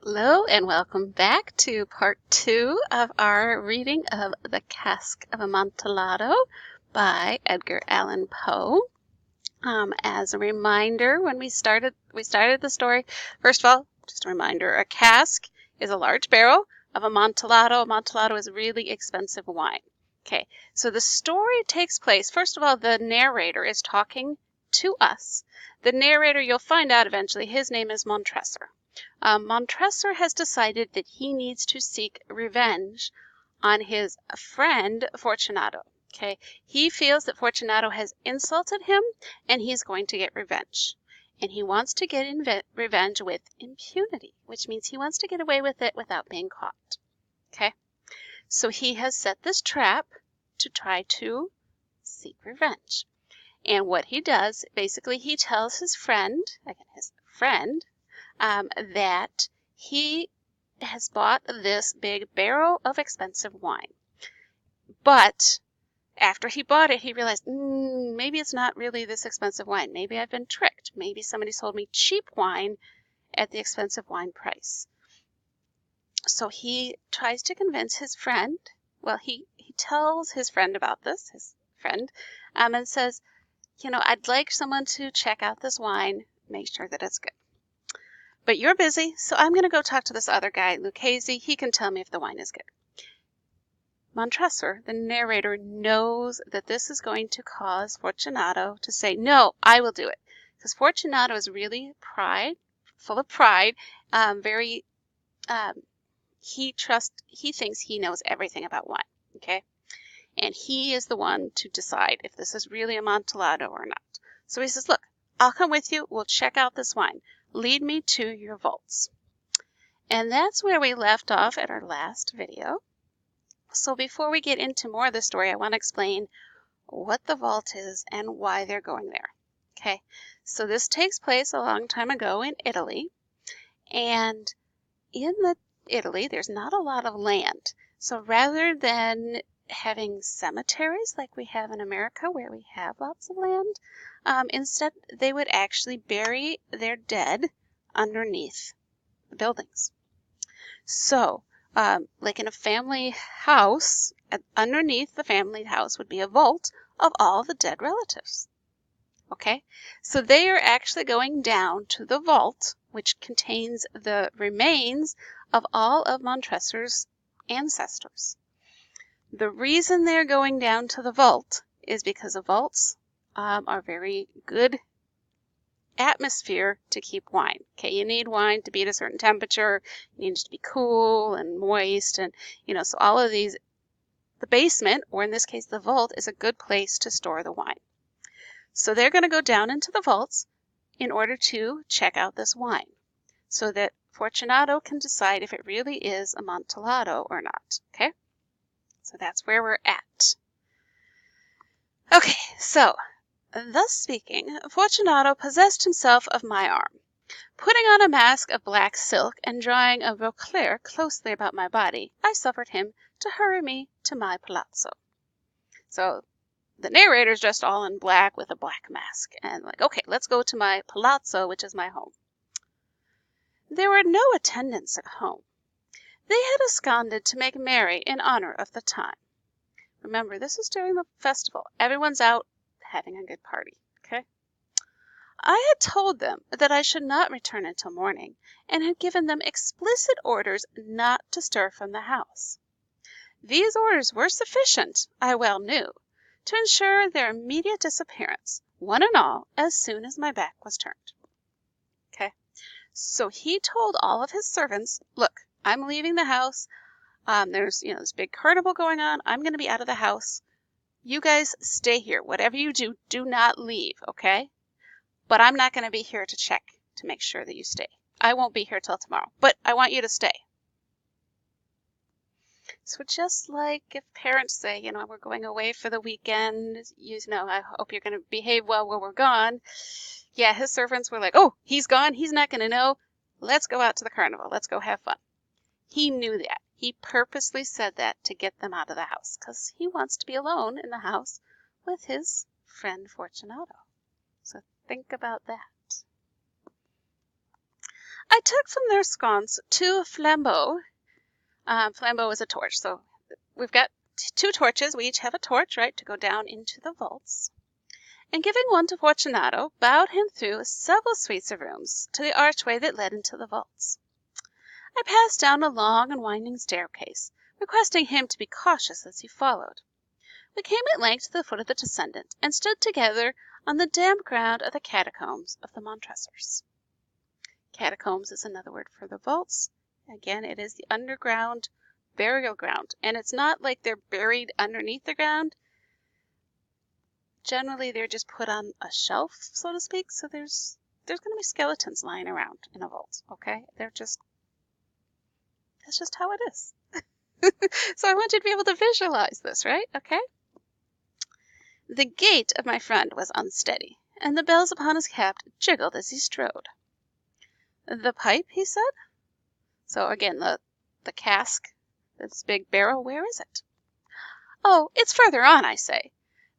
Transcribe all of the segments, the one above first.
Hello and welcome back to part 2 of our reading of The Cask of Amontillado by Edgar Allan Poe. As a reminder, when we started the story, first of all, just a reminder, a cask is a large barrel of Amontillado. Amontillado is really expensive wine. Okay, so the story takes place, first of all, the narrator is talking to us. The narrator, you'll find out eventually, his name is Montresor. Montresor has decided that he needs to seek revenge on his friend Fortunato. Okay, he feels that Fortunato has insulted him and he's going to get revenge. And he wants to get revenge with impunity, which means he wants to get away with it without being caught. Okay, so he has set this trap to try to seek revenge. And what he does, basically, he tells his friend, that he has bought this big barrel of expensive wine. But after he bought it, he realized, maybe it's not really this expensive wine. Maybe I've been tricked. Maybe somebody sold me cheap wine at the expensive wine price. So he tries to convince his friend. Well, he tells his friend about this, and says, I'd like someone to check out this wine, make sure that it's good. But you're busy, so I'm going to go talk to this other guy, Lucchese. He can tell me if the wine is good. Montresor, the narrator, knows that this is going to cause Fortunato to say, no, I will do it. Because Fortunato is really full of pride, he thinks he knows everything about wine, okay? And he is the one to decide if this is really Amontillado or not. So he says, look, I'll come with you. We'll check out this wine. Lead me to your vaults. And that's where we left off at our last video. So before we get into more of the story, I want to explain what the vault is and why they're going there. Okay, so this takes place a long time ago in Italy. And in Italy, there's not a lot of land. So rather than having cemeteries like we have in America where we have lots of land, instead they would actually bury their dead underneath the buildings. So, like in a family house, underneath the family house would be a vault of all the dead relatives. Okay, so they are actually going down to the vault, which contains the remains of all of Montresor's ancestors. The reason they're going down to the vault is because the vaults are very good atmosphere to keep wine. Okay, you need wine to be at a certain temperature. It needs to be cool and moist, and so all of these, the basement, or in this case the vault, is a good place to store the wine. So they're going to go down into the vaults in order to check out this wine so that Fortunato can decide if it really is Amontillado or not. Okay, so that's where we're at. Okay, so thus speaking, Fortunato possessed himself of my arm. Putting on a mask of black silk and drawing a roquelaire closely about my body, I suffered him to hurry me to my palazzo. So the narrator's dressed all in black with a black mask, and okay, let's go to my palazzo, which is my home. There were no attendants at home. They had absconded to make merry in honor of the time. Remember, this is during the festival. Everyone's out having a good party, okay? I had told them that I should not return until morning, and had given them explicit orders not to stir from the house. These orders were sufficient, I well knew, to ensure their immediate disappearance, one and all, as soon as my back was turned. Okay, so he told all of his servants, look, I'm leaving the house. There's this big carnival going on. I'm going to be out of the house. You guys stay here. Whatever you do, do not leave, okay? But I'm not going to be here to check to make sure that you stay. I won't be here till tomorrow, but I want you to stay. So just like if parents say, we're going away for the weekend, I hope you're going to behave well while we're gone. Yeah, his servants were like, oh, he's gone. He's not going to know. Let's go out to the carnival. Let's go have fun. He knew that. He purposely said that to get them out of the house because he wants to be alone in the house with his friend Fortunato. So think about that. I took from their sconce 2 flambeaux. Flambeau is a torch, so we've got 2 torches. We each have a torch, right, to go down into the vaults. And giving one to Fortunato, bowed him through several suites of rooms to the archway that led into the vaults. I passed down a long and winding staircase, requesting him to be cautious as he followed. We came at length to the foot of the descendant, and stood together on the damp ground of the catacombs of the Montresors. Catacombs is another word for the vaults. Again, it is the underground burial ground, and it's not like they're buried underneath the ground. Generally, they're just put on a shelf, so to speak, so there's going to be skeletons lying around in a vault, okay? That's just how it is. So I want you to be able to visualize this, right? Okay? The gait of my friend was unsteady, and the bells upon his cap jiggled as he strode. The pipe, he said? So again, the cask, this big barrel, where is it? Oh, it's further on, I say.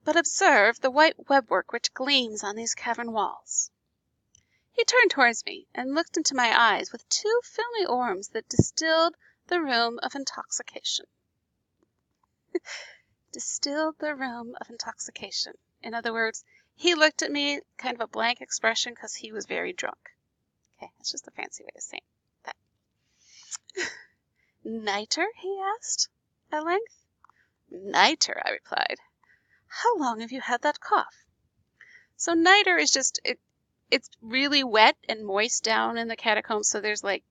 But observe the white webwork which gleams on these cavern walls. He turned towards me and looked into my eyes with 2 filmy orbs that distilled the rheum of intoxication. Distilled the rheum of intoxication. In other words, he looked at me kind of a blank expression because he was very drunk. Okay, that's just a fancy way of saying that. Nitre, he asked at length. Nitre, I replied. How long have you had that cough? So nitre is just, it's really wet and moist down in the catacombs, so there's like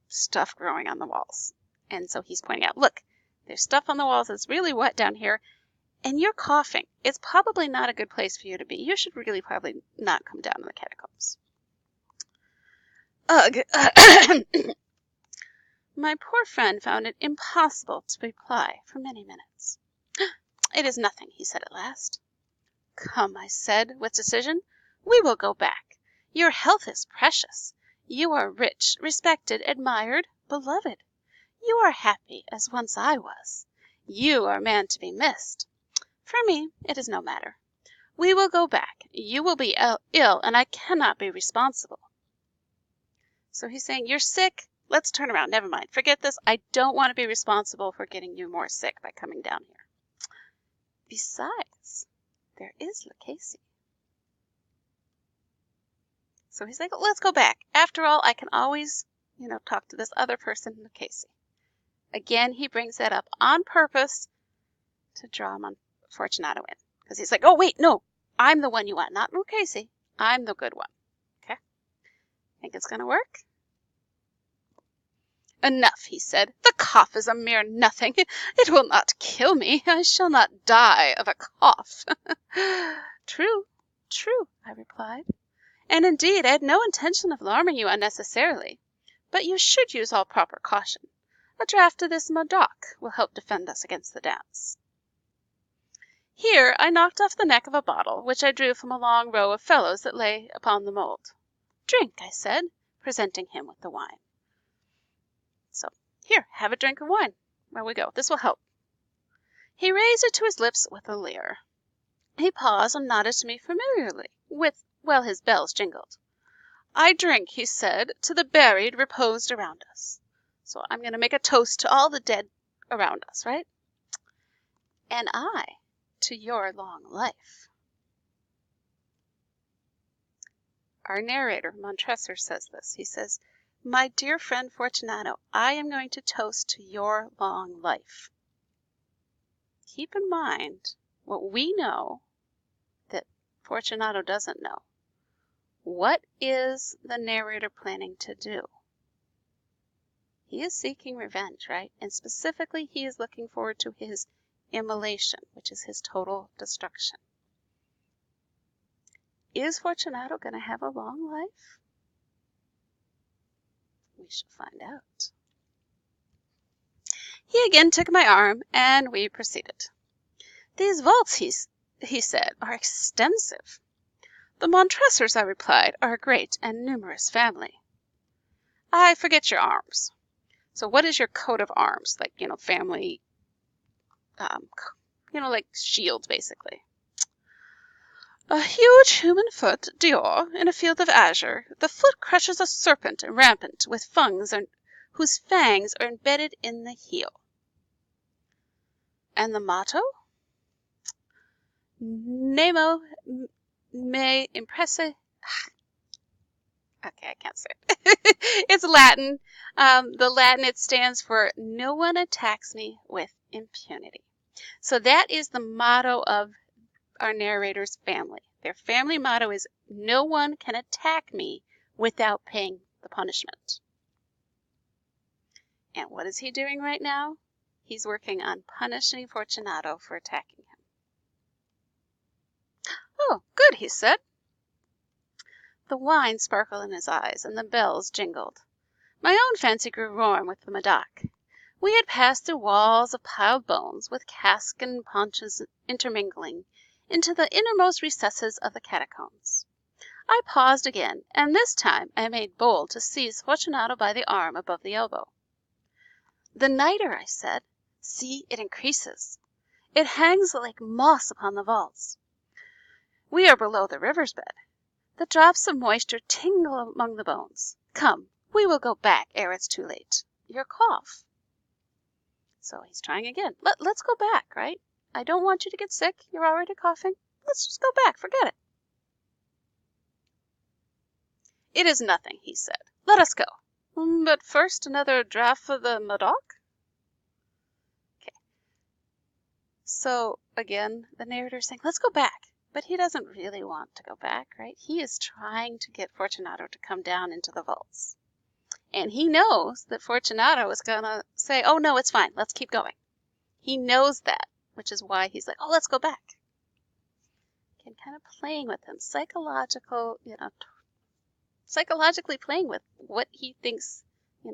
stuff growing on the walls. And so he's pointing out, look, there's stuff on the walls that's really wet down here, and you're coughing. It's probably not a good place for you to be. You should really probably not come down to the catacombs. Ugh. My poor friend found it impossible to reply for many minutes. It is nothing, he said at last. Come, I said with decision, we will go back. Your health is precious. You are rich, respected, admired, beloved. You are happy, as once I was. You are a man to be missed. For me, it is no matter. We will go back. You will be ill, and I cannot be responsible. So he's saying, you're sick. Let's turn around. Never mind. Forget this. I don't want to be responsible for getting you more sick by coming down here. Besides, there is Lucchese. So he's like, let's go back. After all, I can always, talk to this other person, Lucchese. Again, he brings that up on purpose to draw Fortunato in. Because he's like, oh, wait, no, I'm the one you want, not Lucchese. I'm the good one. Okay? Think it's going to work? Enough, he said. The cough is a mere nothing. It will not kill me. I shall not die of a cough. True, I replied. And indeed, I had no intention of alarming you unnecessarily. But you should use all proper caution. A draught of this Modoc will help defend us against the damps. Here I knocked off the neck of a bottle, which I drew from a long row of fellows that lay upon the mould. Drink, I said, presenting him with the wine. So, here, have a drink of wine. There we go. This will help. He raised it to his lips with a leer. He paused and nodded to me familiarly, while his bells jingled. I drink, he said, to the buried reposed around us. So I'm going to make a toast to all the dead around us, right? And I to your long life. Our narrator, Montresor, says this. He says, my dear friend Fortunato, I am going to toast to your long life. Keep in mind what we know that Fortunato doesn't know. What is the narrator planning to do? He is seeking revenge, right? And specifically, he is looking forward to his immolation, which is his total destruction. Is Fortunato going to have a long life? We shall find out. He again took my arm, and we proceeded. These vaults, he said, are extensive. The Montresors, I replied, are a great and numerous family. I forget your arms. So what is your coat of arms? Like, family, like shields, basically. A huge human foot, Dior, in a field of azure. The foot crushes a serpent rampant with fangs, whose fangs are embedded in the heel. And the motto? Nemo me impresse. Okay, I can't say it. It's Latin. The Latin, it stands for no one attacks me with impunity. So that is the motto of our narrator's family. Their family motto is no one can attack me without paying the punishment. And what is he doing right now? He's working on punishing Fortunato for attacking him. Oh, good, he said. The wine sparkled in his eyes, and the bells jingled. My own fancy grew warm with the Medoc. We had passed through walls of piled bones, with casks and paunches intermingling, into the innermost recesses of the catacombs. I paused again, and this time I made bold to seize Fortunato by the arm above the elbow. The nitre, I said. See, it increases. It hangs like moss upon the vaults. We are below the river's bed. The drops of moisture tingle among the bones. Come, we will go back ere it's too late. Your cough. So he's trying again. Let's go back, right? I don't want you to get sick. You're already coughing. Let's just go back. Forget it. It is nothing, he said. Let us go. But first, another draught of the Medoc? Okay. So, again, the narrator's saying, let's go back. But he doesn't really want to go back, right? He is trying to get Fortunato to come down into the vaults. And he knows that Fortunato is going to say, oh, no, it's fine. Let's keep going. He knows that, which is why he's like, oh, let's go back. And kind of playing with him, psychologically playing with what he thinks,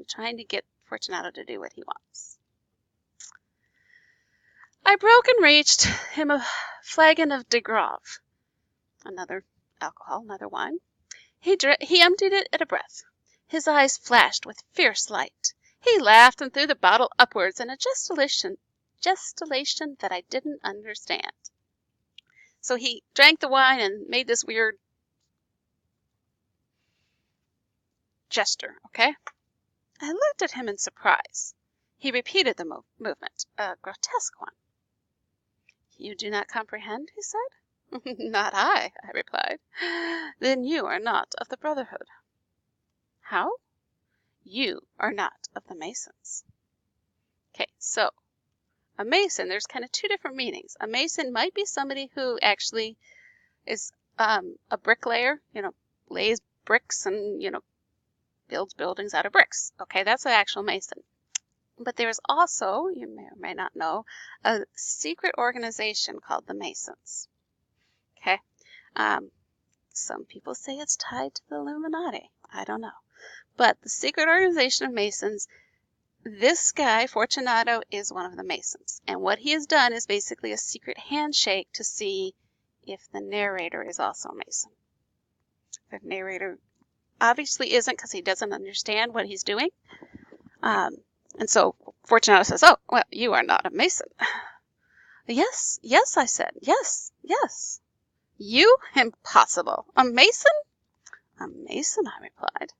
trying to get Fortunato to do what he wants. I broke and reached him a flagon of de Grave, another alcohol, another wine. He emptied it at a breath. His eyes flashed with fierce light. He laughed and threw the bottle upwards in a gesticulation that I didn't understand. So he drank the wine and made this weird gesture, okay? I looked at him in surprise. He repeated the movement, a grotesque one. You do not comprehend, he said. Not I replied. Then you are not of the Brotherhood. How? You are not of the Masons. Okay, so a Mason, there's kind of two different meanings. A Mason might be somebody who actually is a bricklayer, lays bricks and, builds buildings out of bricks. Okay, that's an actual Mason. But there's also, you may or may not know, a secret organization called the Masons. Okay, some people say it's tied to the Illuminati. I don't know. But the secret organization of Masons, this guy, Fortunato, is one of the Masons. And what he has done is basically a secret handshake to see if the narrator is also a Mason. The narrator obviously isn't, because he doesn't understand what he's doing. And so Fortunato says, oh, well, you are not a Mason. Yes, I said. Yes. You? Impossible. A Mason? A Mason, I replied.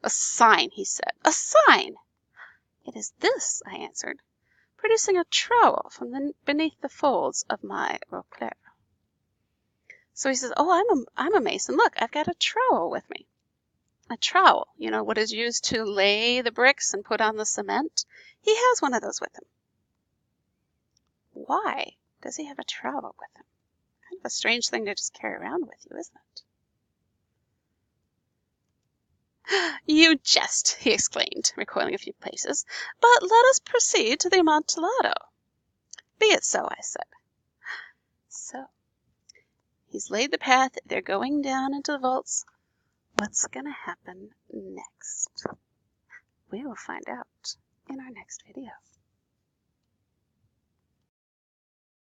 A sign, he said. A sign! It is this, I answered, producing a trowel from beneath the folds of my roquelaire. So he says, oh, I'm a Mason. Look, I've got a trowel with me. A trowel, what is used to lay the bricks and put on the cement. He has one of those with him. Why does he have a trowel with him? Kind of a strange thing to just carry around with you, isn't it? You jest, he exclaimed, recoiling a few paces. But let us proceed to the Amontillado. Be it so, I said. So, he's laid the path. They're going down into the vaults. What's going to happen next? We will find out in our next video.